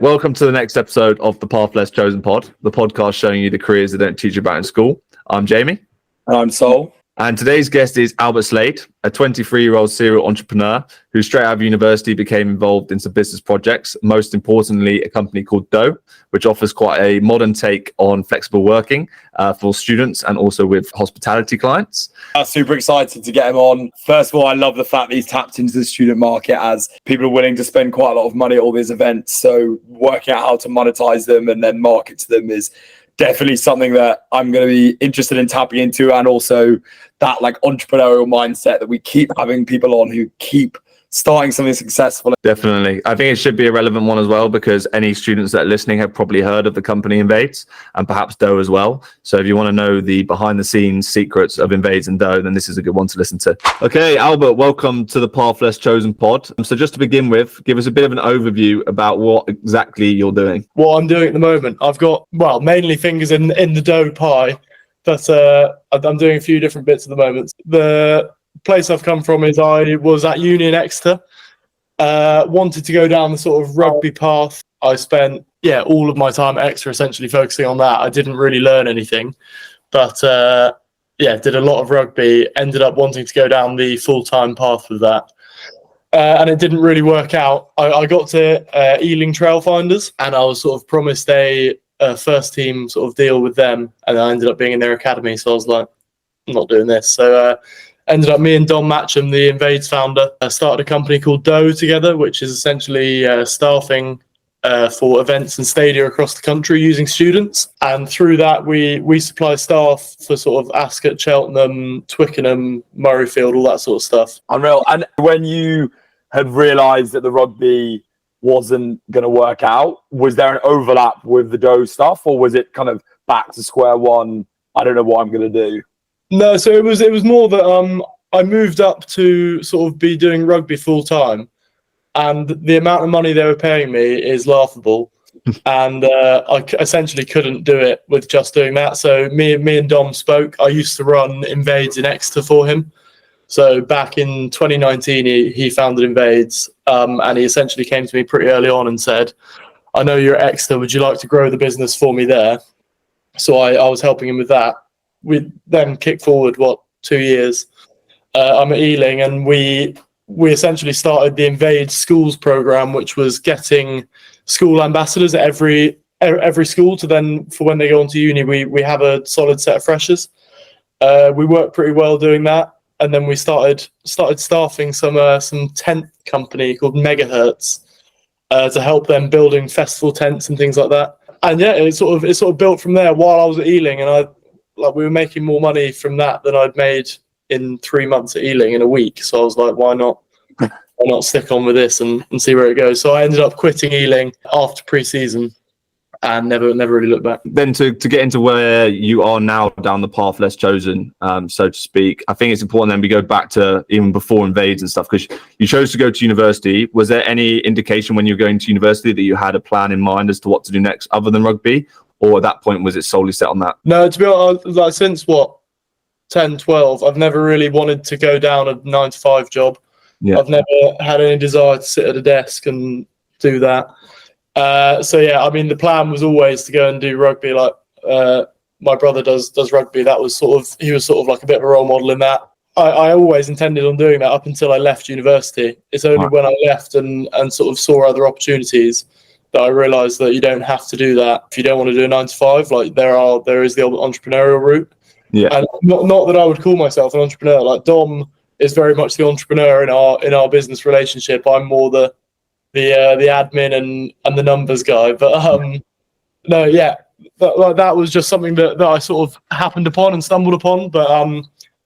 welcome to the next episode of the Path Less Chosen pod, the podcast showing you the careers they don't teach you about in school. I'm Jamie. And I'm Sol. And today's guest is Albert Slade, a 23-year-old serial entrepreneur who straight out of university became involved in some business projects, most importantly, a company called Dough, which offers quite a modern take on flexible working for students and also with hospitality clients. I'm super excited to get him on. First of all, I love the fact that he's tapped into the student market as people are willing to spend quite a lot of money at all these events. So working out how to monetize them and then market to them is definitely something that I'm going to be interested in tapping into, and also that like entrepreneurial mindset that we keep having people on who keep starting something successful. Definitely. I think it should be a relevant one as well, because any students that are listening have probably heard of the company Endeavours and perhaps Dough as well. So if you want to know the behind the scenes secrets of Endeavours and Dough, then this is a good one to listen to. Okay, Albert, welcome to the Path Less Chosen pod. So just to begin with, give us a bit of an overview about what exactly you're doing. What I'm doing at the moment, I've got, mainly fingers in the dough pie, but I'm doing a few different bits at the moment. The place I've come from is I was at uni in Exeter, wanted to go down the sort of rugby path. I spent all of my time at Exeter essentially focusing on that. I didn't really learn anything, but did a lot of rugby, ended up wanting to go down the full-time path with that. And it didn't really work out. I got to Ealing Trailfinders, and I was sort of promised a first team sort of deal with them, and I ended up being in their academy. So I was like, I'm not doing this. So ended up me and Dom Matcham, the Endeavours founder, started a company called Dough together, which is essentially staffing for events and stadia across the country using students. And through that, we supply staff for sort of Ascot, Cheltenham, Twickenham, Murrayfield, all that sort of stuff. Unreal. And when you had realised that the rugby wasn't going to work out, was there an overlap with the Dough stuff, or was it kind of back to square one? I don't know what I'm going to do. No, so it was more that I moved up to sort of be doing rugby full time, and the amount of money they were paying me is laughable, and I essentially couldn't do it with just doing that. So me and Dom spoke. I used to run Endeavours in Exeter for him. So back in 2019, he founded Endeavours, and he essentially came to me pretty early on and said, "I know you're at Exeter. Would you like to grow the business for me there?" So I was helping him with that. We then kick forward 2 years. I'm at Ealing, and we essentially started the Endeavours Schools program, which was getting school ambassadors at every school to then, for when they go onto uni, we have a solid set of freshers. We worked pretty well doing that, and then we started staffing some tent company called Megahertz to help them building festival tents and things like that. And it sort of built from there while I was at Ealing, and we were making more money from that than I'd made in 3 months at Ealing in a week. So I was like, why not stick on with this and see where it goes? So I ended up quitting Ealing after pre-season and never really looked back. Then to get into where you are now down the path less chosen, so to speak, I think it's important then we go back to even before Endeavours and stuff, because you chose to go to university. Was there any indication when you were going to university that you had a plan in mind as to what to do next other than rugby? Or at that point, was it solely set on that? No, to be honest, like since 10, 12, I've never really wanted to go down a 9-to-5 job. Yeah. I've never had any desire to sit at a desk and do that. The plan was always to go and do rugby. Like my brother does rugby. He was sort of like a bit of a role model in that. I always intended on doing that up until I left university. It's only when I left and sort of saw other opportunities that I realised that you don't have to do that if you don't want to do a 9-to-5. Like there is the entrepreneurial route. Yeah. And not that I would call myself an entrepreneur. Like Dom is very much the entrepreneur in our business relationship. I'm more the admin and the numbers guy. But that was just something that I sort of happened upon and stumbled upon. But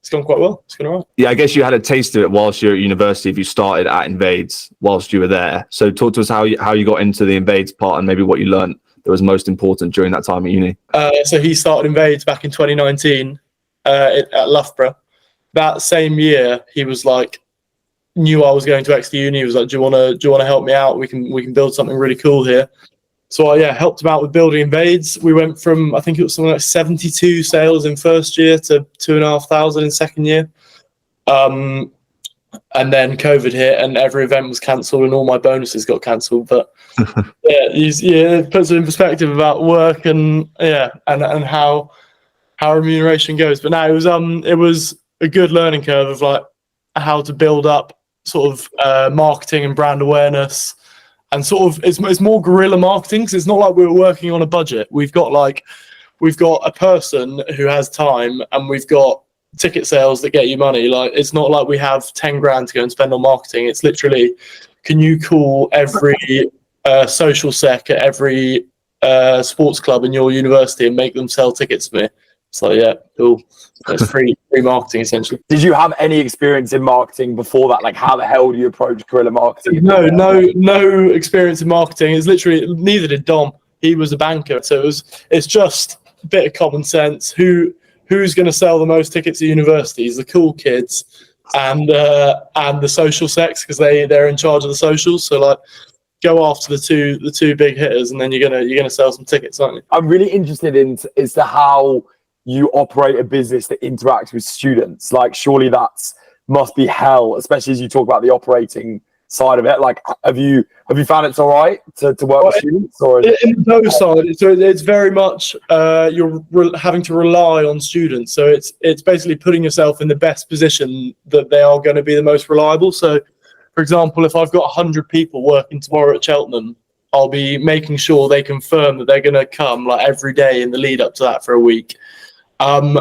it's gone quite well. It's gone all right. Yeah, I guess you had a taste of it whilst you were at university if you started at Endeavours whilst you were there. So talk to us how you got into the Endeavours part and maybe what you learned that was most important during that time at uni. So he started Endeavours back in 2019 at Loughborough. That same year, he was like, knew I was going to Exeter Uni. He was like, do you want to help me out? We can build something really cool here. So I helped him out with building Endeavours. We went from, I think it was something like 72 sales in first year to 2,500 in second year. and then COVID hit, and every event was cancelled, and all my bonuses got cancelled. But it puts it in perspective about work and how remuneration goes. But no, it was a good learning curve of like how to build up sort of marketing and brand awareness, and sort of it's more guerrilla marketing, because it's not like we were working on a budget. We've got a person who has time, and we've got ticket sales that get you money. Like, it's not like we have 10 grand to go and spend on marketing. It's literally, can you call every social sec at every sports club in your university and make them sell tickets for me? It's like, yeah, cool. It's free marketing, essentially. Did you have any experience in marketing before that? Like, how the hell do you approach guerrilla marketing? No experience in marketing. It's literally, neither did Dom. He was a banker, so it's just a bit of common sense. Who's going to sell the most tickets at universities? The cool kids and the social secs, because they're in charge of the socials. So like, go after the two big hitters, and then you're gonna sell some tickets, aren't you? I'm really interested in as to how you operate a business that interacts with students. Like, surely must be hell, especially as you talk about the operating side of it. Like, have you found it's all right to work with students? Or in those side, so it's very much you're having to rely on students. So it's basically putting yourself in the best position that they are going to be the most reliable. So, for example, if I've got 100 people working tomorrow at Cheltenham, I'll be making sure they confirm that they're going to come like every day in the lead up to that for a week. And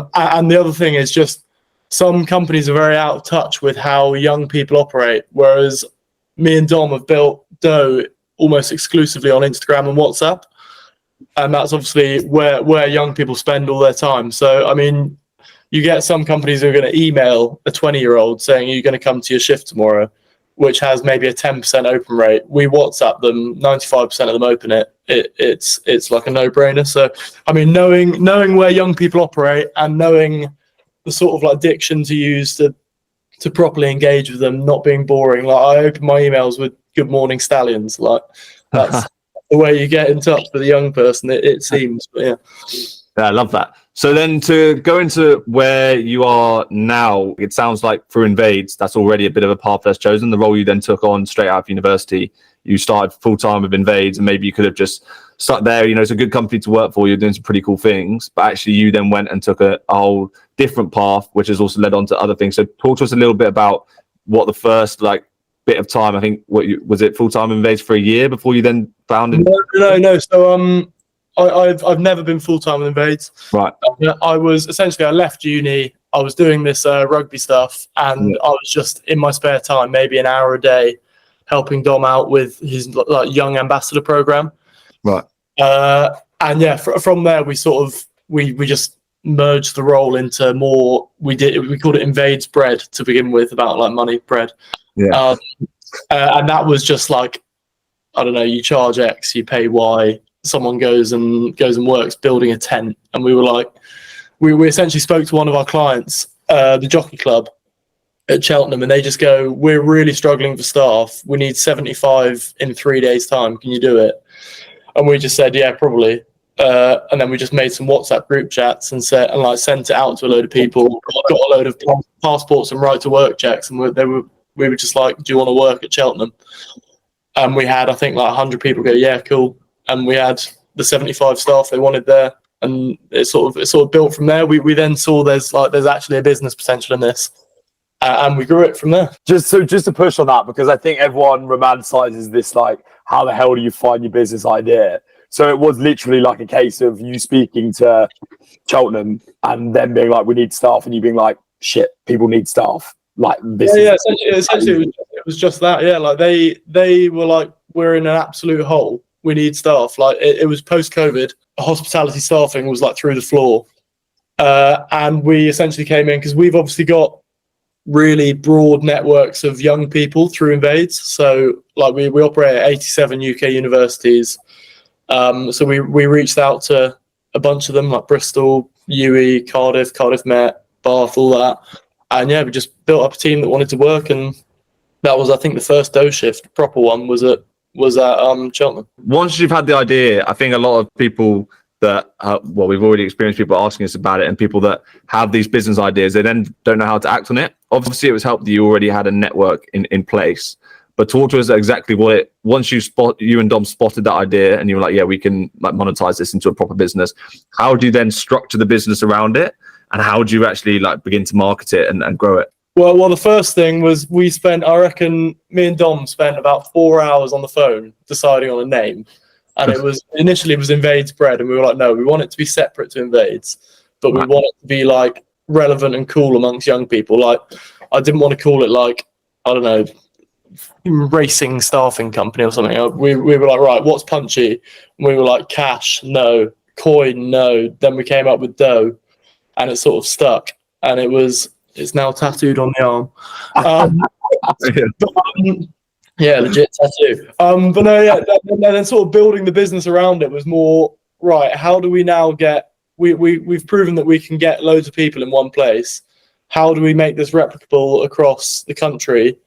the other thing is just, some companies are very out of touch with how young people operate, whereas me and Dom have built Dough almost exclusively on Instagram and WhatsApp, and that's obviously where young people spend all their time. So, I mean, you get some companies who are going to email a 20-year-old saying, "Are you going to come to your shift tomorrow?" which has maybe a 10% open rate. We WhatsApp them, 95% of them open it. It's like a no-brainer. So, I mean, knowing where young people operate and knowing the sort of like diction to use to properly engage with them, not being boring. Like, I open my emails with "Good morning, stallions." Like, that's the way you get in touch with a young person, it seems. But yeah, I love that. So then, to go into where you are now, it sounds like through Endeavours, that's already a bit of a path that's chosen. The role you then took on straight out of university, you started full-time with Endeavours, and maybe you could have just stuck there. You know, it's a good company to work for. You're doing some pretty cool things, but actually you then went and took a whole different path, which has also led on to other things. So talk to us a little bit about what the first bit of time, I think, was it full-time in Endeavours for a year before you then found it? No. So I've never been full-time in Endeavours. Right. I left uni. I was doing this rugby stuff, and I was just in my spare time, maybe an hour a day, helping Dom out with his young ambassador program. Right. And yeah, from there we sort of we just merged the role into more. We called it Endeavours bread to begin with, about like money bread. Yeah. And that was just like, I don't know, you charge X, you pay Y. Someone goes and works building a tent, and we were like, we essentially spoke to one of our clients, the Jockey Club at Cheltenham, and they just go, "We're really struggling for staff. We need 75 in 3 days' time. Can you do it?" And we just said, "Yeah, probably." And then we just made some WhatsApp group chats and sent it out to a load of people. Got a load of passports and right to work checks, and we were just like, "Do you want to work at Cheltenham?" And we had, I think, like 100 people go, "Yeah, cool." And we had the 75 staff they wanted there, and it sort of built from there. We then saw there's actually a business potential in this, and we grew it from there. Just to push on that, because I think everyone romanticizes this, like, how the hell do you find your business idea? So it was literally like a case of you speaking to Cheltenham and them being like, "We need staff," and you being like, "Shit, people need staff." Like this. Yeah. Essentially, it was just that. Yeah, like they were like, "We're in an absolute hole. We need staff." Like it was post-COVID. Hospitality staffing was like through the floor, and we essentially came in because we've obviously got really broad networks of young people through Endeavours. So like we operate at 87 UK universities. So we reached out to a bunch of them, like Bristol, UE, Cardiff Met, Bath, all that. And yeah, we just built up a team that wanted to work, and that was, I think, the first Dough shift, proper one, was at Cheltenham. Once you've had the idea, I think a lot of people that, we've already experienced people asking us about it, and people that have these business ideas, they then don't know how to act on it. obviously it was helped that you already had a network in place. But talk to us exactly once you and Dom spotted that idea and you were like, yeah, we can like monetize this into a proper business. How do you then structure the business around it? And how do you actually like begin to market it and grow it? Well, the first thing was I reckon me and Dom spent about 4 hours on the phone deciding on a name. And initially it was Invades Bread. And we were like, no, we want it to be separate to Invades, but we want it to be like relevant and cool amongst young people. Like, I didn't want to call it like, I don't know, racing staffing company or something. We were like, right, what's punchy? And we were like, cash, no. Coin, no. Then we came up with dough, and it sort of stuck. And it's now tattooed on the arm. Yeah, legit tattoo. But no, yeah. Then sort of building the business around it was more right. How do we now we've proven that we can get loads of people in one place. How do we make this replicable across the country?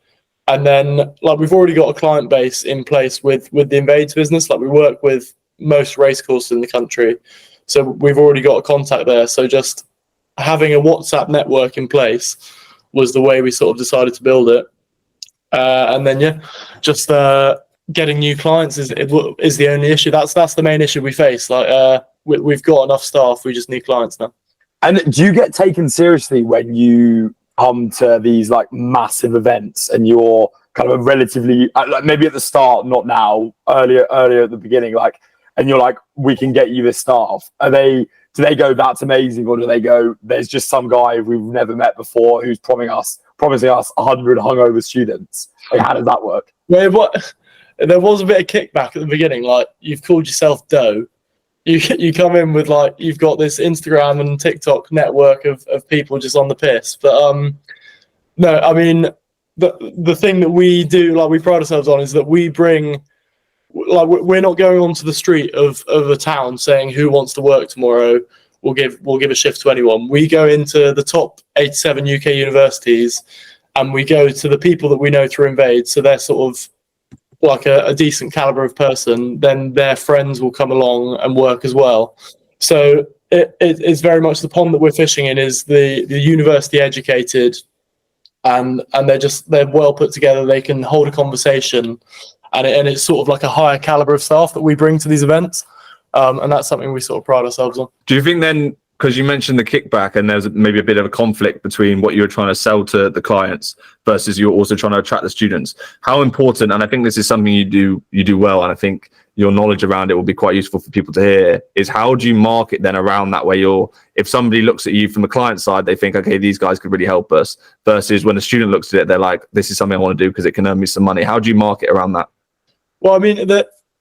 And then, like, we've already got a client base in place with the Invades business. Like, we work with most racecourses in the country, so we've already got a contact there. So just having a WhatsApp network in place was the way we sort of decided to build it. And then, yeah, just getting new clients is the only issue. That's the main issue we face. Like, we've got enough staff. We just need clients now. And do you get taken seriously when you come to these like massive events and you're kind of a relatively like maybe at the start, not now, earlier at the beginning, like, and you're like, we can get you this staff? Do they go, that's amazing, or do they go, there's just some guy we've never met before who's promising us 100 hungover students? Like, how does that work? Well, there was a bit of kickback at the beginning. Like, you've called yourself Doe. You come in with like, you've got this Instagram and TikTok network of people just on the piss. But no, I mean, the thing that we do, like, we pride ourselves on, is that we bring, like, we're not going onto the street of a town saying who wants to work tomorrow. We'll give a shift to anyone. We go into the top 87 UK universities, and we go to the people that we know through Invade. So they're sort of like a decent caliber of person. Then their friends will come along and work as well. So it's very much the pond that we're fishing in is the university educated, and they're well put together. They can hold a conversation, and it's sort of like a higher caliber of staff that we bring to these events. And that's something we sort of pride ourselves on. Do you think then, because you mentioned the kickback and there's maybe a bit of a conflict between what you're trying to sell to the clients versus you're also trying to attract the students, how important, and I think this is something you do well, and I think your knowledge around it will be quite useful for people to hear, is how do you market then around that, where if somebody looks at you from the client side, they think, okay, these guys could really help us, versus when a student looks at it, they're like, this is something I want to do because it can earn me some money. How do you market around that? Well, I mean,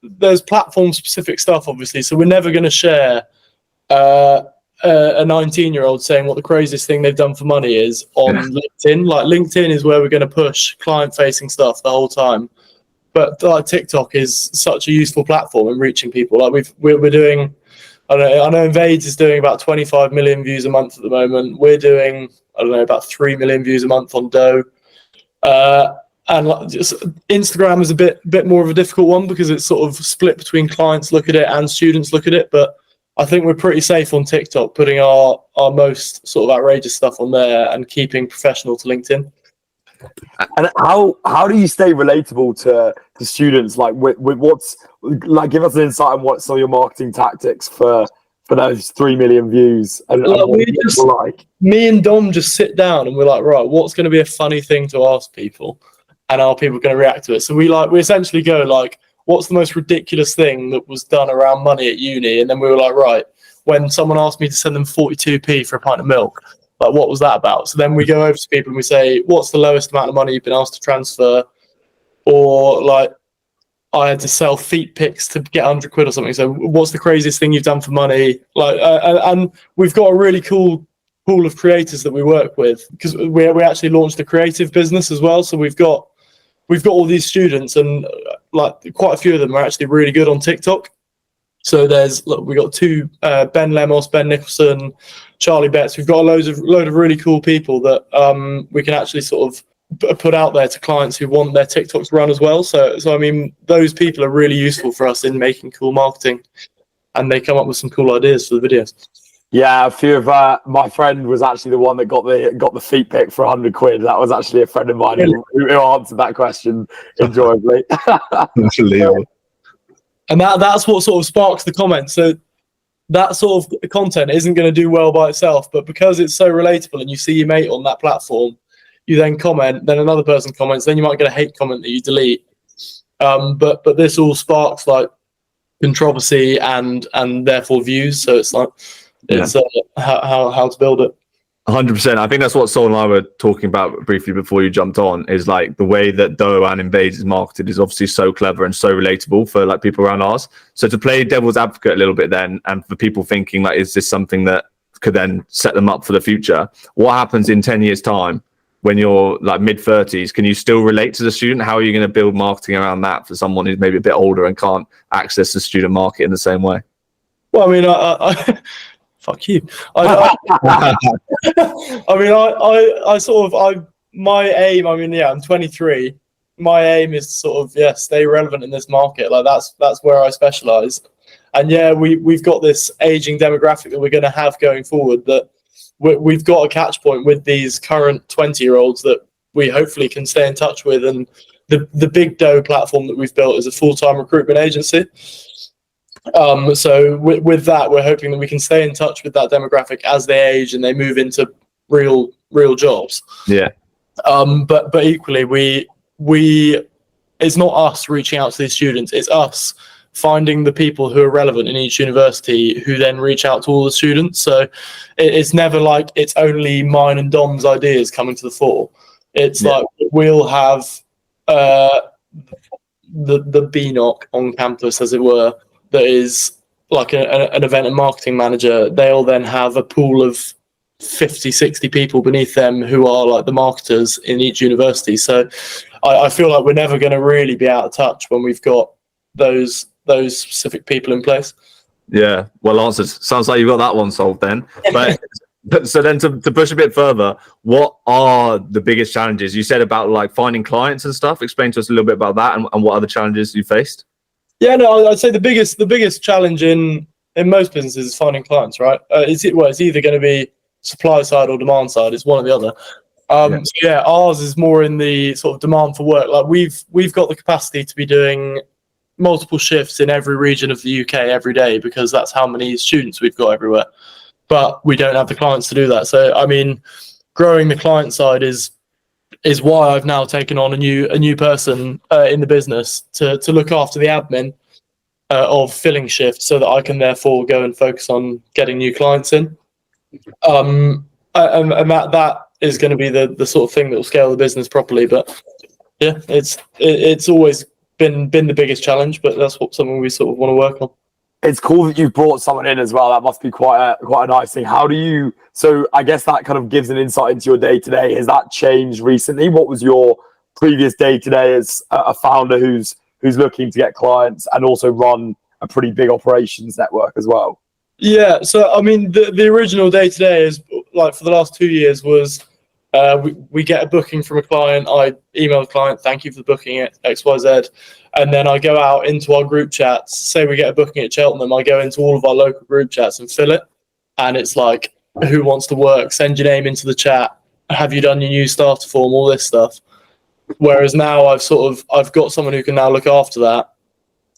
there's platform-specific stuff, obviously. So we're never going to share a 19-year-old saying what the craziest thing they've done for money is on LinkedIn. Like, LinkedIn is where we're going to push client-facing stuff the whole time. But like, TikTok is such a useful platform in reaching people. Like, we're doing, I know Invades is doing about 25 million views a month at the moment. We're doing, I don't know, about 3 million views a month on Doe. And like, just Instagram is a bit more of a difficult one because it's sort of split between clients look at it and students look at it. But I think we're pretty safe on TikTok, putting our most sort of outrageous stuff on there and keeping professional to LinkedIn. And how do you stay relatable to students? Like, with what's, like, give us an insight on what some of your marketing tactics for those 3 million views and what me and Dom just sit down and we're like, right, what's going to be a funny thing to ask people, and are people going to react to it? So we essentially go like, what's the most ridiculous thing that was done around money at uni? And then we were like, right, when someone asked me to send them 42p for a pint of milk, like, what was that about? So then we go over to people and we say, what's the lowest amount of money you've been asked to transfer? Or like, I had to sell feet pics to get 100 quid or something. So what's the craziest thing you've done for money? Like, and we've got a really cool pool of creators that we work with, because we actually launched a creative business as well. So we've got all these students, and like, quite a few of them are actually really good on TikTok. So we got two, Ben Lemos, Ben Nicholson, Charlie Betts. We've got a load of really cool people that we can actually sort of put out there to clients who want their TikToks run as well. So I mean, those people are really useful for us in making cool marketing, and they come up with some cool ideas for the videos. Yeah, a few of my friend was actually the one that got the feet pick for 100 quid. That was actually a friend of mine who answered that question enjoyably. Unbelievable. And that's what sort of sparks the comments. So that sort of content isn't going to do well by itself, but because it's so relatable and you see your mate on that platform, you then comment, then another person comments, then you might get a hate comment that you delete. But this all sparks like controversy and therefore views. So it's like it's how to build it. 100%. I think that's what Sol and I were talking about briefly before you jumped on, is like the way that Doe and Endeavours is marketed is obviously so clever and so relatable for like people around ours. So to play devil's advocate a little bit then, and for people thinking like, is this something that could then set them up for the future? What happens in 10 years time when you're like mid-30s? Can you still relate to the student? How are you going to build marketing around that for someone who's maybe a bit older and can't access the student market in the same way? Well, I mean, I fuck you. I mean, my aim. I mean, yeah, I'm 23. My aim is to sort of stay relevant in this market. Like that's where I specialize. And yeah, we've got this aging demographic that we're going to have going forward. That we've got a catch point with these current 20-year-olds that we hopefully can stay in touch with. And the Big Doe platform that we've built is a full-time recruitment agency. So with that, we're hoping that we can stay in touch with that demographic as they age and they move into real jobs. Yeah. But equally, we it's not us reaching out to these students. It's us finding the people who are relevant in each university who then reach out to all the students. So it's never like it's only mine and Dom's ideas coming to the fore. It's like we'll have the BNOC on campus, as it were, that is like an event and marketing manager. They'll then have a pool of 50, 60 people beneath them who are like the marketers in each university. So I feel like we're never going to really be out of touch when we've got those specific people in place. Yeah, well answered. Sounds like you've got that one solved then. But so then to push a bit further, what are the biggest challenges? You said about like finding clients and stuff. Explain to us a little bit about that and what other challenges you faced. Yeah, no, I'd say the biggest challenge in most businesses is finding clients, right? It's either going to be supply side or demand side. It's one or the other. So yeah, ours is more in the sort of demand for work. Like we've got the capacity to be doing multiple shifts in every region of the UK every day because that's how many students we've got everywhere. But we don't have the clients to do that. So I mean, growing the client side is why I've now taken on a new person in the business to look after the admin of filling shifts, so that I can therefore go and focus on getting new clients in. And that is going to be the sort of thing that will scale the business properly. But yeah, it's always been the biggest challenge, but that's something we sort of want to work on. It's cool that you've brought someone in as well. That must be quite a nice thing. How do you? So I guess that kind of gives an insight into your day to day. Has that changed recently? What was your previous day to day as a founder who's looking to get clients and also run a pretty big operations network as well? Yeah. So I mean, the original day to day is like for the last 2 years was we get a booking from a client. I email the client, thank you for the booking at XYZ. And then I go out into our group chats. Say we get a booking at Cheltenham, I go into all of our local group chats and fill it. And it's like, who wants to work? Send your name into the chat. Have you done your new starter form? All this stuff. Whereas now I've got someone who can now look after that.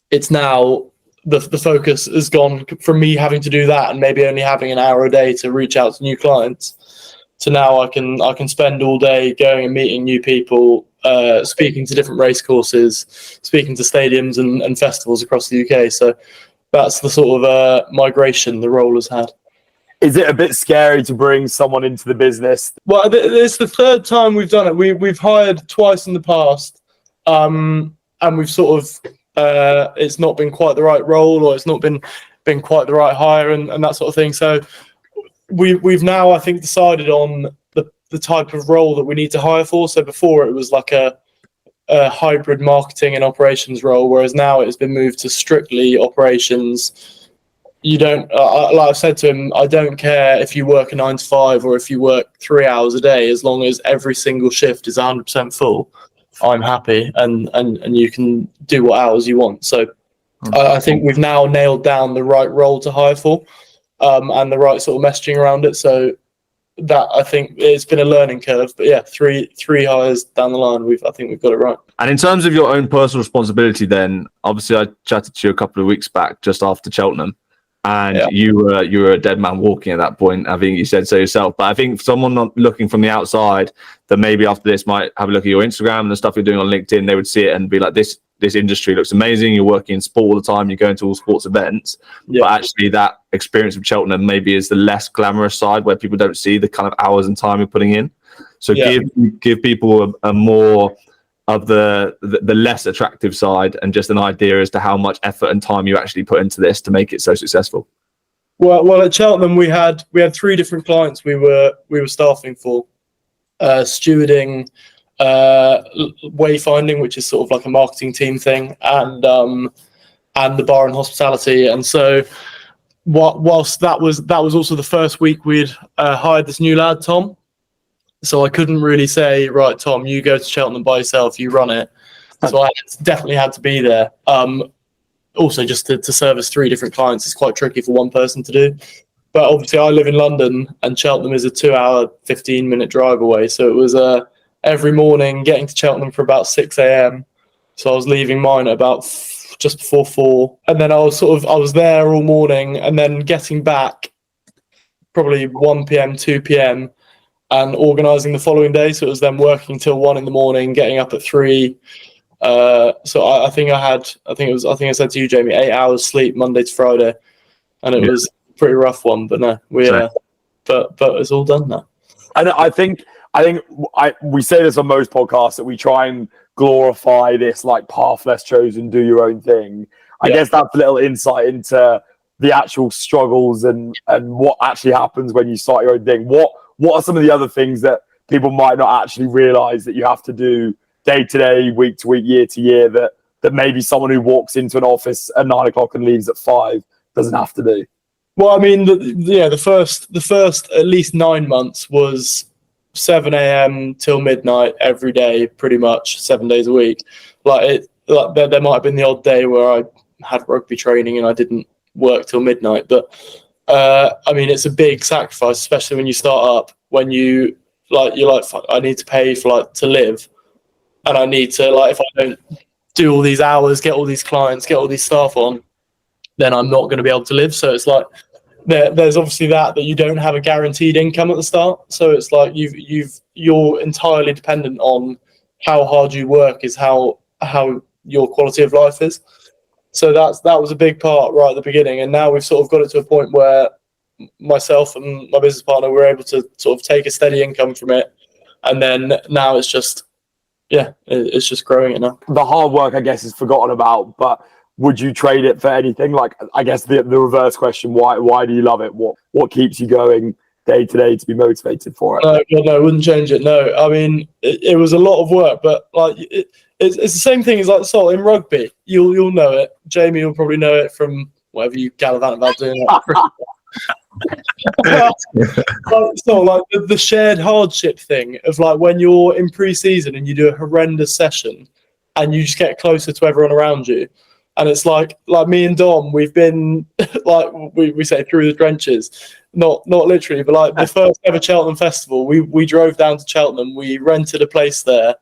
It's now the focus has gone from me having to do that and maybe only having an hour a day to reach out to new clients, to now I can spend all day going and meeting new people, speaking to different race courses, speaking to stadiums and festivals across the UK. So that's the sort of migration the role has had. Is it a bit scary to bring someone into the business? Well, it's the third time we've done it. We've hired twice in the past, and we've sort of it's not been quite the right role, or it's not been quite the right hire, and that sort of thing. So we've now, I think, decided on the type of role that we need to hire for. So before it was like a hybrid marketing and operations role, whereas now it has been moved to strictly operations. You don't, like I've said to him, I don't care if you work a 9 to 5 or if you work 3 hours a day, as long as every single shift is 100% full, I'm happy, and you can do what hours you want. So I think we've now nailed down the right role to hire for. and the right sort of messaging around it. So that, I think, it's been a learning curve. But yeah, three hires down the line, I think we've got it right. And in terms of your own personal responsibility, then obviously I chatted to you a couple of weeks back just after Cheltenham, and you were a dead man walking at that point. I think you said so yourself. But I think for someone not looking from the outside, that maybe after this might have a look at your Instagram and the stuff you're doing on LinkedIn, they would see it and be like, this industry looks amazing. You're working in sport all the time. You're going to all sports events. Yeah. But actually that experience of Cheltenham maybe is the less glamorous side, where people don't see the kind of hours and time you're putting in. So give people a more of the less attractive side, and just an idea as to how much effort and time you actually put into this to make it so successful. Well, at Cheltenham we had 3 different clients we were staffing for, stewarding, wayfinding, which is sort of like a marketing team thing, and the bar and hospitality. And so whilst that was also the first week we'd hired this new lad, Tom. So I couldn't really say, right, Tom, you go to Cheltenham by yourself, you run it. So I definitely had to be there. Also, just to service 3 different clients is quite tricky for one person to do. But obviously, I live in London, and Cheltenham is a 2-hour, 15-minute drive away. So it was every morning getting to Cheltenham for about 6 a.m. So I was leaving mine at about just before 4, and then I was there all morning, and then getting back probably 1 p.m., 2 p.m. and organising the following day. So it was then working till 1 in the morning, getting up at 3. So I think I said to you, Jamie, 8 hours sleep Monday to Friday, and it was a pretty rough one. But no, but it's all done now. And I think we say this on most podcasts, that we try and glorify this like path less chosen, do your own thing. I guess that's a little insight into the actual struggles and what actually happens when you start your own thing. What are some of the other things that people might not actually realize that you have to do day to day, week to week, year to year, that maybe someone who walks into an office at 9 o'clock and leaves at 5 doesn't have to do? Well, I mean, the first at least 9 months was 7 a.m. till midnight every day, pretty much 7 days a week. There might have been the odd day where I had rugby training and I didn't work till midnight, but I mean, it's a big sacrifice, especially when you start up, when you're like, I need to pay for to live, and I need to, if I don't do all these hours, get all these clients, get all these staff on, then I'm not going to be able to live. So it's like, there's obviously that you don't have a guaranteed income at the start. So it's like you're entirely dependent on how hard you work is how your quality of life is. So that was a big part right at the beginning, and now we've sort of got it to a point where myself and my business partner were able to sort of take a steady income from it, and then now it's just growing it now. The hard work, I guess, is forgotten about, but would you trade it for anything? Like, I guess the reverse question: why do you love it? What keeps you going day to day to be motivated for it? No, I wouldn't change it. No, I mean it was a lot of work, but it's the same thing as in rugby. You'll know it. Jamie will probably know it from whatever you gallivant about doing that. The shared hardship thing of when you're in pre-season and you do a horrendous session and you just get closer to everyone around you, and it's like me and Dom, we've been we say through the trenches, not literally, but the first ever Cheltenham festival, we drove down to Cheltenham, we rented a place there,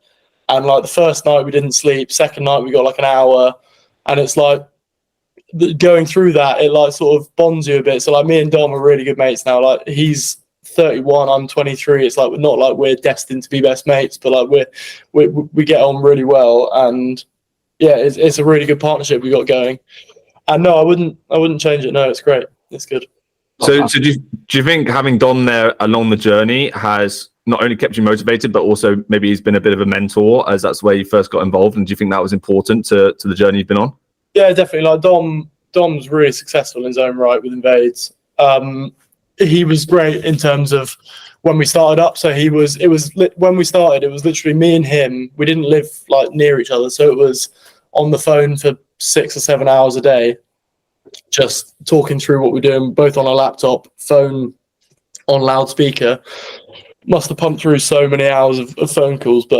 and the first night we didn't sleep, second night we got an hour, and it's going through that, it sort of bonds you a bit. So me and Dom are really good mates now. He's 31, I'm 23. It's not we're destined to be best mates, but we get on really well, and yeah, it's a really good partnership we got going. And no, I wouldn't change it. No, it's great. It's good. So do you think having Dom there along the journey has not only kept you motivated, but also maybe he's been a bit of a mentor, as that's where you first got involved? And do you think that was important to the journey you've been on? Yeah, definitely. Dom's really successful in his own right with Endeavours. He was great in terms of when we started up. So when we started, it was literally me and him. We didn't live near each other, so it was on the phone for 6 or 7 hours a day, just talking through what we're doing, both on a laptop, phone on loudspeaker. Must have pumped through so many hours of phone calls, but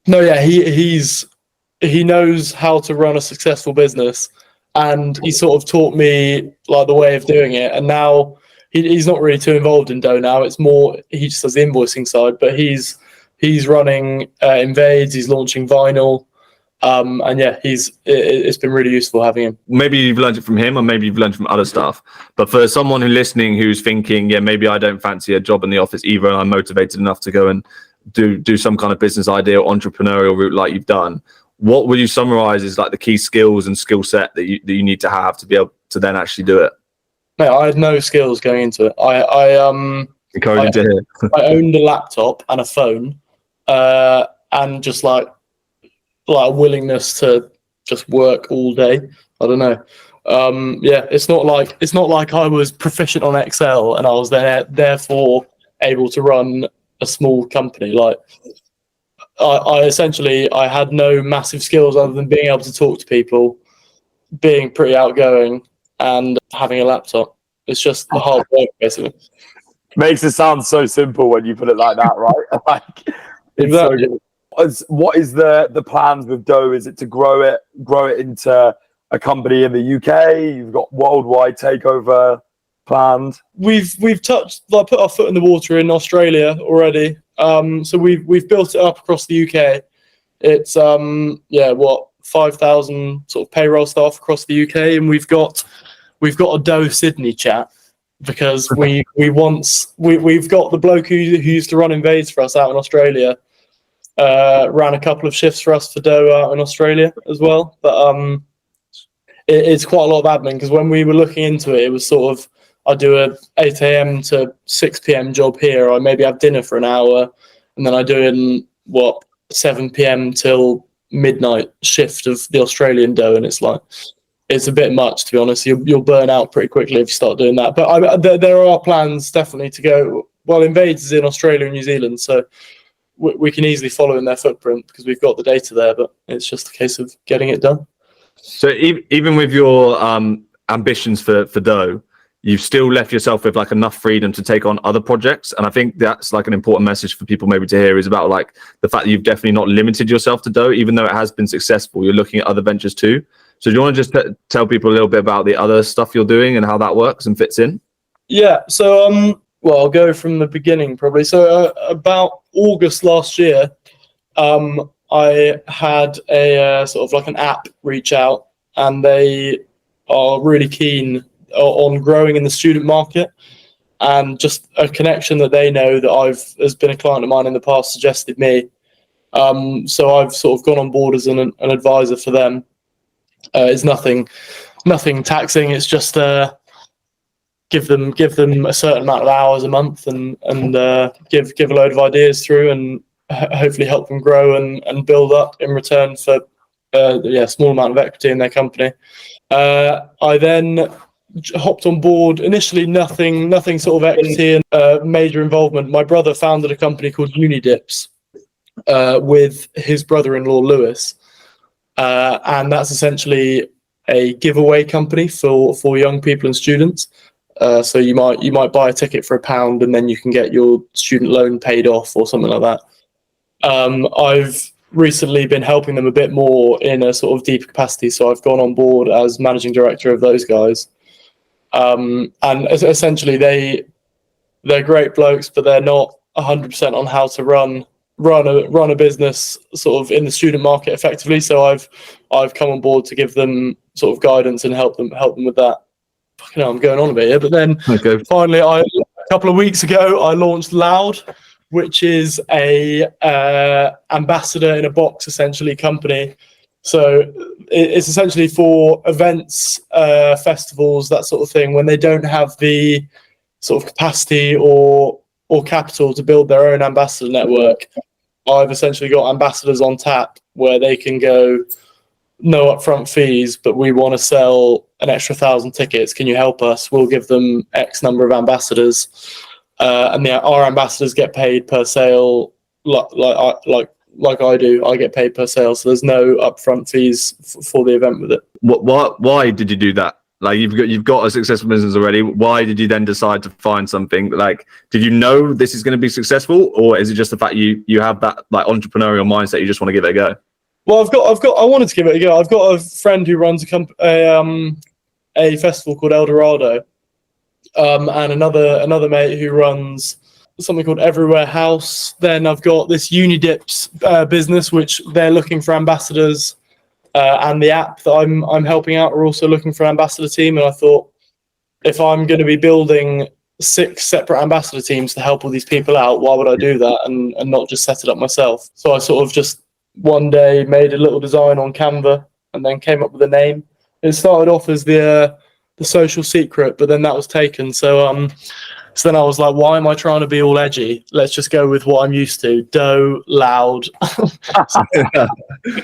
no, yeah, he knows how to run a successful business, and he sort of taught me like the way of doing it. And now he's not really too involved in dough now. It's more he just does the invoicing side, but he's running Invades. He's launching vinyl. And yeah, it's been really useful having him. Maybe you've learned it from him, or maybe you've learned from other stuff. But for someone who's listening, who's thinking, yeah, maybe I don't fancy a job in the office either, and I'm motivated enough to go and do some kind of business idea or entrepreneurial route like you've done, what would you summarize as like the key skills and skill set that you need to have to be able to then actually do it? Mate, I had no skills going into it. Encouraging to hear. I owned a laptop and a phone, and just like a willingness to just work all day. I don't know. Yeah, it's not like I was proficient on Excel and I was therefore able to run a small company. Like I essentially had no massive skills other than being able to talk to people, being pretty outgoing, and having a laptop. It's just the hard work, basically. Makes it sound so simple when you put it like that, right? Like, Exactly. What is the plans with Dough? Is it to grow it into a company in the UK? You've got worldwide takeover planned. We've touched, like, put our foot in the water in Australia already. So we've built it up across the UK. It's 5,000 sort of payroll staff across the UK, and we've got a Dough Sydney chat because we've got the bloke who used to run Invades for us out in Australia. Ran a couple of shifts for us for Dough out in Australia as well, but it's quite a lot of admin because when we were looking into it, it was sort of I do a 8 a.m. to 6 p.m. job here. I maybe have dinner for an hour, and then I do in 7 p.m. till midnight shift of the Australian Dough, and it's like it's a bit much, to be honest. You'll burn out pretty quickly if you start doing that. But there are plans definitely to go. Well, Invades is in Australia and New Zealand, so we can easily follow in their footprint because we've got the data there, but it's just a case of getting it done. So even with your ambitions for Dough, you've still left yourself with like enough freedom to take on other projects. And I think that's like an important message for people maybe to hear, is about like the fact that you've definitely not limited yourself to Dough, even though it has been successful. You're looking at other ventures too. So do you want to just tell people a little bit about the other stuff you're doing and how that works and fits in? Yeah. So well, I'll go from the beginning probably. So about August last year, I had a sort of like an app reach out, and they are really keen on growing in the student market, and just a connection that they know that has been a client of mine in the past suggested me. So I've sort of gone on board as an advisor for them. It's nothing taxing. It's just give them a certain amount of hours a month and give a load of ideas through, and hopefully help them grow and build up in return for a small amount of equity in their company. I then hopped on board. Initially, nothing sort of equity and major involvement. My brother founded a company called Unidips with his brother-in-law Lewis, and that's essentially a giveaway company for young people and students. So you might buy a ticket for £1 and then you can get your student loan paid off or something like that. I've recently been helping them a bit more in a sort of deeper capacity, so I've gone on board as managing director of those guys. And essentially they're great blokes, but they're not 100% on how to run a business sort of in the student market effectively. So I've come on board to give them sort of guidance and help them with that. Fucking hell, I'm going on a bit here, but then finally, a couple of weeks ago, I launched Loud, which is a ambassador in a box essentially company. So it's essentially for events, festivals, that sort of thing, when they don't have the sort of capacity or capital to build their own ambassador network. I've essentially got ambassadors on tap where they can go, no upfront fees, but we want to sell an extra 1,000 tickets. Can you help us? We'll give them X number of ambassadors, and our ambassadors get paid per sale, like I do. I get paid per sale, so there's no upfront fees for the event with it. Why did you do that? Like you've got a successful business already. Why did you then decide to find something? Like, did you know this is going to be successful, or is it just the fact you have that like entrepreneurial mindset? You just want to give it a go? Well, I wanted to give it a go. I've got a friend who runs a festival called Eldorado, and another mate who runs something called Everywhere House. Then I've got this Unidips business, which they're looking for ambassadors, and the app that I'm helping out are also looking for an ambassador team. And I thought, if I'm going to be building 6 separate ambassador teams to help all these people out, why would I do that and not just set it up myself? So I sort of just one day made a little design on Canva and then came up with a name. It started off as the social secret, but then that was taken. So then I was like, why am I trying to be all edgy? Let's just go with what I'm used to. Dough, loud.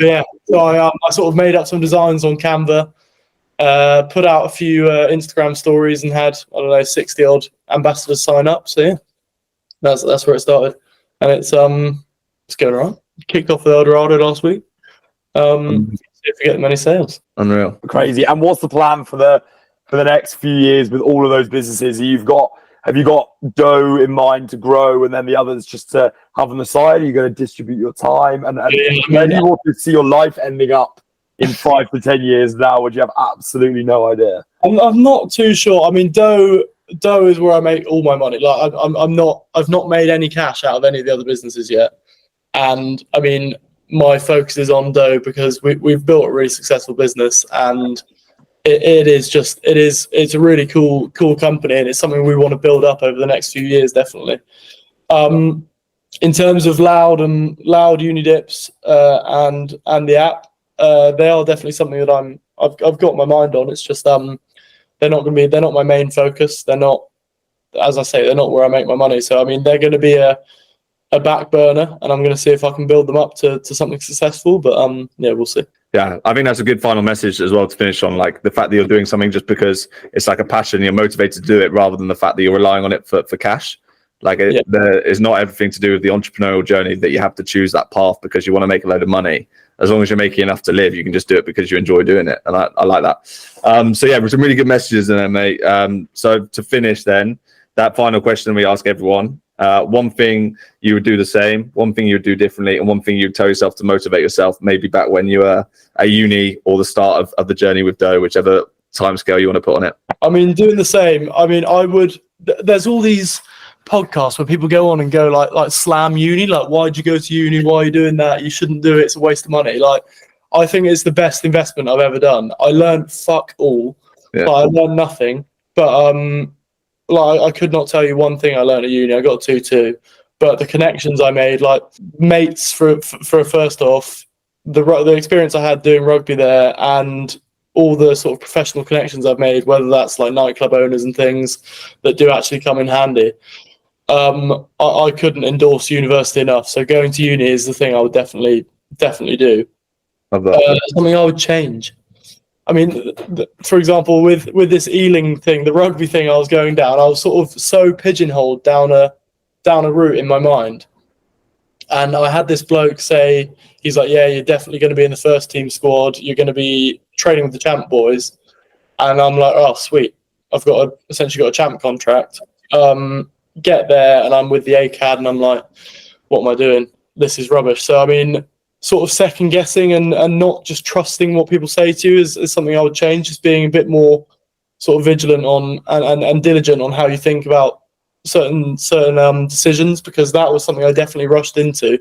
Yeah. So I sort of made up some designs on Canva, put out a few Instagram stories, and had, I don't know, 60 odd ambassadors sign up. So yeah, that's where it started, and it's going around. Kicked off with Eldorado last week. See if we get many sales. Unreal. Crazy. And what's the plan for the next few years with all of those businesses? Have you got dough in mind to grow, and then the others just to have on the side? Are you going to distribute your time, and where do you want to see your life ending up in 5 to 10 years now? Would you have absolutely no idea? I'm not too sure. I mean, dough is where I make all my money. Like I've not made any cash out of any of the other businesses yet. And I mean, my focus is on dough because we've built a really successful business, and it's a really cool company, and it's something we want to build up over the next few years, definitely. In terms of Loud Unidips and the app, they are definitely something that I've got my mind on. It's just they're not my main focus. They're not, as I say, they're not where I make my money. So I mean, they're going to be a back burner, and I'm going to see if I can build them up to something successful. But yeah, we'll see. Yeah, I think that's a good final message as well to finish on, like the fact that you're doing something just because it's like a passion, you're motivated to do it, rather than the fact that you're relying on it for cash. Like there is not everything to do with the entrepreneurial journey that you have to choose that path because you want to make a load of money. As long as you're making enough to live, you can just do it because you enjoy doing it. And I like that. So yeah, some really good messages in there, mate. So to finish then, that final question we ask everyone, one thing you would do the same, one thing you would do differently, and one thing you'd tell yourself to motivate yourself, maybe back when you were at uni or the start of the journey with dough, whichever timescale you want to put on it. I mean, doing the same. I mean, there's all these podcasts where people go on and go like slam uni, like, why'd you go to uni? Why are you doing that? You shouldn't do it. It's a waste of money. Like, I think it's the best investment I've ever done. I learned fuck all. Yeah. I learned nothing. But like, I could not tell you one thing I learned at uni. I got 2-2. But the connections I made, like mates for first off, the experience I had doing rugby there, and all the sort of professional connections I've made, whether that's like nightclub owners and things that do actually come in handy. I couldn't endorse university enough. So going to uni is the thing I would definitely do. Something I would change. I mean, for example, with this Ealing thing, the rugby thing I was going down, I was sort of so pigeonholed down a route in my mind. And I had this bloke say, he's like, yeah, you're definitely going to be in the first team squad. You're going to be training with the champ boys. And I'm like, oh, sweet. I've essentially got a champ contract. Get there and I'm with the ACAD and I'm like, what am I doing? This is rubbish. So, I mean, sort of second guessing and not just trusting what people say to you is something I would change. Just being a bit more sort of vigilant on and diligent on how you think about certain decisions, because that was something I definitely rushed into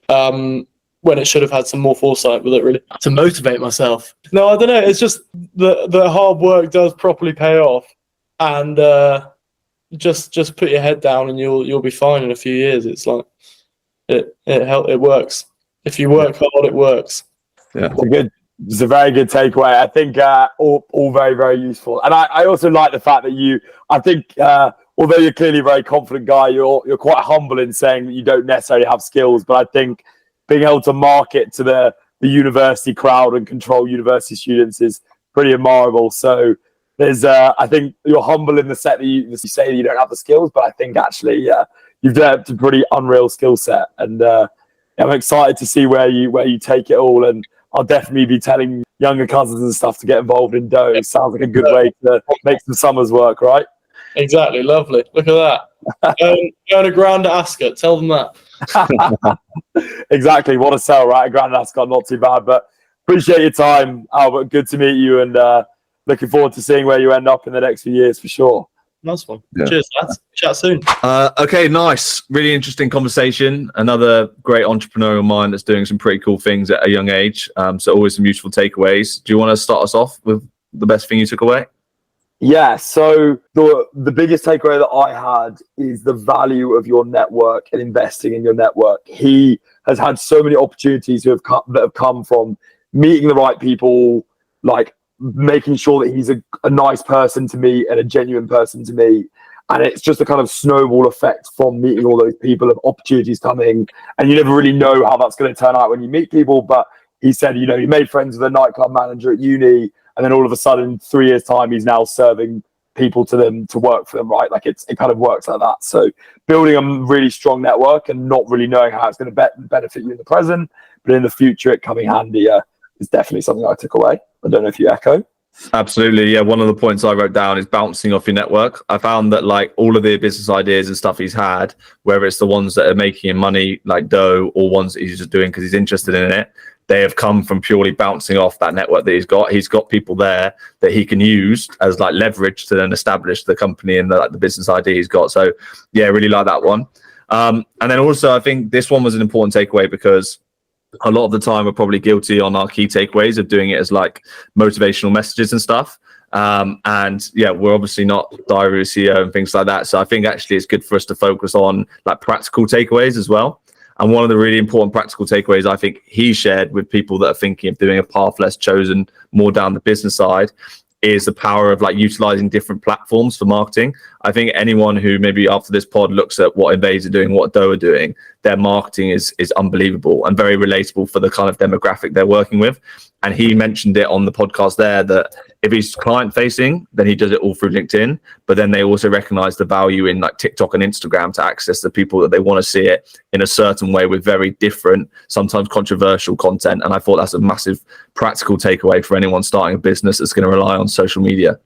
when it should have had some more foresight with it, really, to motivate myself. No, I don't know. It's just the hard work does properly pay off, and just put your head down and you'll be fine in a few years. It's like it works. If you work hard, it works. Yeah, it's a very good takeaway. I think all very, very useful. And I also like the fact that I think although you're clearly a very confident guy, you're quite humble in saying that you don't necessarily have skills. But I think being able to market to the university crowd and control university students is pretty admirable. So there's I think you're humble in the set that you say that you don't have the skills, but I think actually you've developed a pretty unreal skill set, and I'm excited to see where you take it all. And I'll definitely be telling younger cousins and stuff to get involved in dough. It sounds like a good way to make some summers work, right? Exactly, lovely. Look at that. Earn a grand at Ascot. Tell them that. Exactly. What a sell, right? A grand ascot, not too bad. But appreciate your time, Albert. Good to meet you, and looking forward to seeing where you end up in the next few years for sure. Nice one. Yeah. Cheers, lads. Chat soon. Okay, nice. Really interesting conversation. Another great entrepreneurial mind that's doing some pretty cool things at a young age. So always some useful takeaways. Do you want to start us off with the best thing you took away? Yeah, so the biggest takeaway that I had is the value of your network and investing in your network. He has had so many opportunities that have come from meeting the right people, like making sure that he's a nice person to meet and a genuine person to meet. And it's just a kind of snowball effect from meeting all those people of opportunities coming. And you never really know how that's going to turn out when you meet people. But he said, you know, he made friends with a nightclub manager at uni. And then all of a sudden, 3 years time, he's now serving people to them to work for them, right? Like it kind of works like that. So building a really strong network and not really knowing how it's going to benefit you in the present, but in the future, it coming handy is definitely something I took away. I don't know if you echo. Absolutely. Yeah. One of the points I wrote down is bouncing off your network. I found that like all of the business ideas and stuff he's had, whether it's the ones that are making him money like dough or ones that he's just doing because he's interested in it, they have come from purely bouncing off that network that he's got. He's got people there that he can use as like leverage to then establish the company and the business idea he's got. So yeah, really like that one. And then also I think this one was an important takeaway because a lot of the time we're probably guilty on our key takeaways of doing it as like motivational messages and stuff. And yeah, we're obviously not Diary of a CEO and things like that. So I think actually it's good for us to focus on like practical takeaways as well. And one of the really important practical takeaways I think he shared with people that are thinking of doing a path less chosen, more down the business side, is the power of like utilizing different platforms for marketing. I think anyone who maybe after this pod looks at what Endeavours are doing, what Doe are doing, their marketing is unbelievable and very relatable for the kind of demographic they're working with. And he mentioned it on the podcast there that if he's client facing, then he does it all through LinkedIn. But then they also recognize the value in like TikTok and Instagram to access the people that they want to see it in a certain way with very different, sometimes controversial content. And I thought that's a massive practical takeaway for anyone starting a business that's going to rely on social media.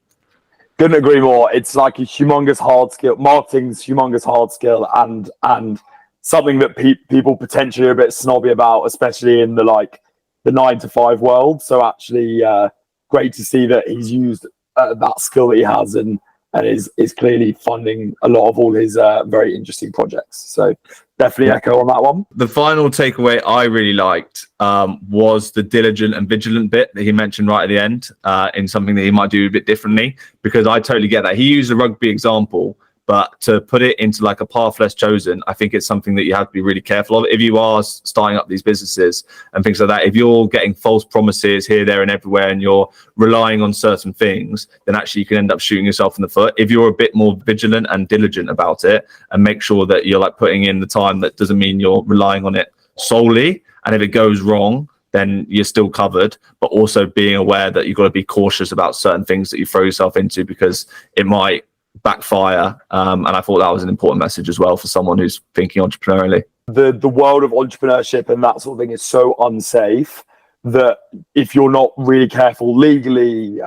Couldn't agree more. It's like a humongous hard skill. Marketing's humongous hard skill and something that people potentially are a bit snobby about, especially in the 9-to-5 world. So actually great to see that he's used that skill that he has and is clearly funding a lot of all his very interesting projects. So definitely echo on that one. The final takeaway I really liked was the diligent and vigilant bit that he mentioned right at the end in something that he might do a bit differently, because I totally get that. He used a rugby example, but to put it into like a path less chosen, I think it's something that you have to be really careful of. If you are starting up these businesses and things like that, if you're getting false promises here, there, and everywhere, and you're relying on certain things, then actually you can end up shooting yourself in the foot. If you're a bit more vigilant and diligent about it and make sure that you're like putting in the time, that doesn't mean you're relying on it solely. And if it goes wrong, then you're still covered, but also being aware that you've got to be cautious about certain things that you throw yourself into because it might backfire. And I thought that was an important message as well for someone who's thinking entrepreneurially. The world of entrepreneurship and that sort of thing is so unsafe that if you're not really careful legally,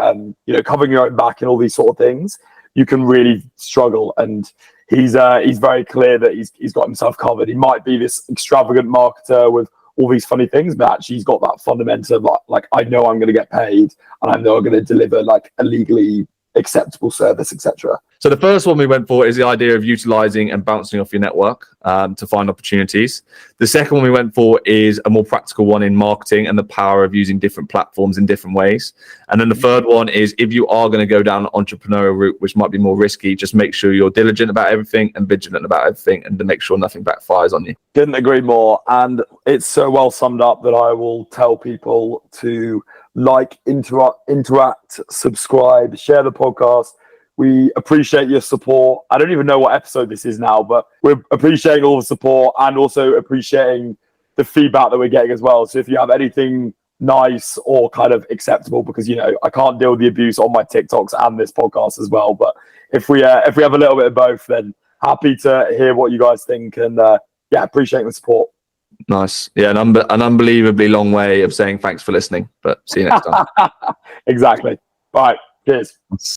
covering your own back and all these sort of things, you can really struggle. And he's very clear that he's got himself covered. He might be this extravagant marketer with all these funny things, but actually he's got that fundamental of like I know I'm going to get paid and I know I'm going to deliver like a legally acceptable service, etc. So the first one we went for is the idea of utilizing and bouncing off your network to find opportunities. The second one we went for is a more practical one in marketing and the power of using different platforms in different ways. And then the third one is if you are going to go down an entrepreneurial route, which might be more risky, just make sure you're diligent about everything and vigilant about everything and to make sure nothing backfires on you. Couldn't agree more. And it's so well summed up that I will tell people to interact, subscribe, share the podcast. We appreciate your support. I don't even know what episode this is now, but we're appreciating all the support and also appreciating the feedback that we're getting as well. So if you have anything nice or kind of acceptable, because I can't deal with the abuse on my TikToks and this podcast as well, but if we have a little bit of both, then happy to hear what you guys think and appreciating the support. Nice. Yeah, an unbelievably long way of saying thanks for listening, but see you next time. Exactly. All right. Cheers.